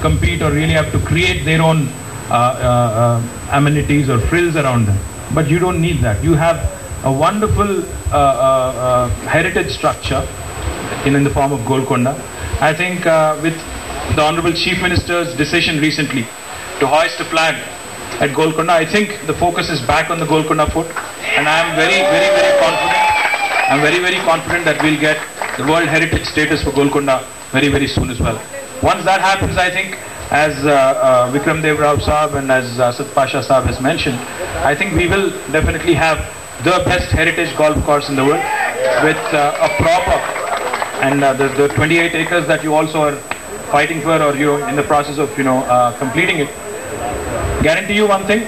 compete or really have to create their own amenities or frills around them. But you don't need that. You have a wonderful heritage structure in the form of Golconda. I think with the Honorable Chief Minister's decision recently to hoist a flag at Golconda, I think the focus is back on the Golconda Fort, and I am very confident. I'm very confident that we'll get the World Heritage status for Golconda very soon as well. Once that happens, I think, as Vikram Dev Rao Saab and as Asad Pasha Saab has mentioned, I think we will definitely have the best heritage golf course in the world with a proper, and the 28 acres that you also are fighting for, or you're in the process of completing it. Guarantee you one thing,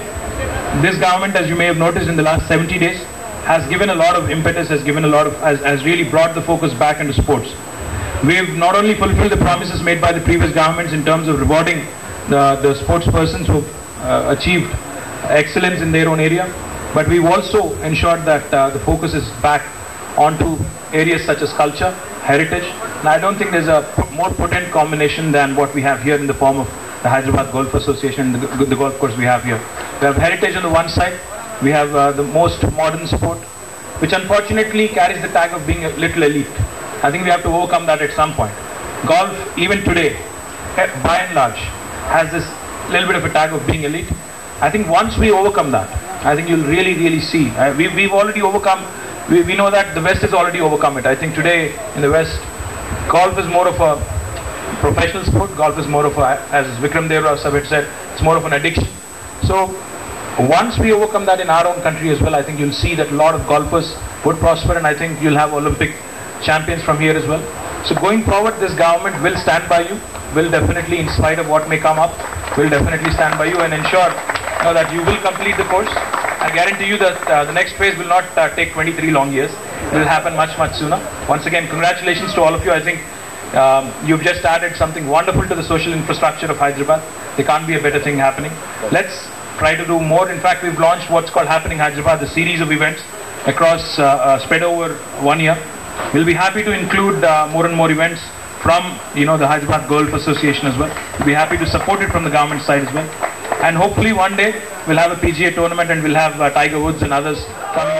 this government, as you may have noticed in the last 70 days, has given a lot of impetus, has really brought the focus back into sports. We've not only fulfilled the promises made by the previous governments in terms of rewarding the sports persons who achieved excellence in their own area, but we've also ensured that the focus is back onto areas such as culture, heritage, and I don't think there's a more potent combination than what we have here in the form of the Hyderabad Golf Association and the golf course we have here. We have heritage on the one side, we have the most modern sport, which unfortunately carries the tag of being a little elite. I think we have to overcome that at some point. Golf, even today, by and large, has this little bit of a tag of being elite. I think once we overcome that, I think you'll really see. We've already overcome, we know that the West has already overcome it. I think today in the West, golf is more of a professional sport. Golf is more of a, as Vikram Dev Rao Saab had said, it's more of an addiction. So once we overcome that in our own country as well, I think you'll see that a lot of golfers would prosper, and I think you'll have Olympic champions from here as well. So going forward, this government will stand by you, will definitely, in spite of what may come up, will definitely stand by you and ensure that you will complete the course. I guarantee you that the next phase will not take 23 long years. It will happen much sooner. Once again, congratulations to all of you. I think you've just added something wonderful to the social infrastructure of Hyderabad. There can't be a better thing happening. Let's try to do more. In fact, we've launched what's called Happening Hyderabad, the series of events across, spread over 1 year. We'll be happy to include more and more events from the Hyderabad Golf Association as well. We'll be happy to support it from the government side as well. And hopefully one day we'll have a PGA tournament and we'll have Tiger Woods and others coming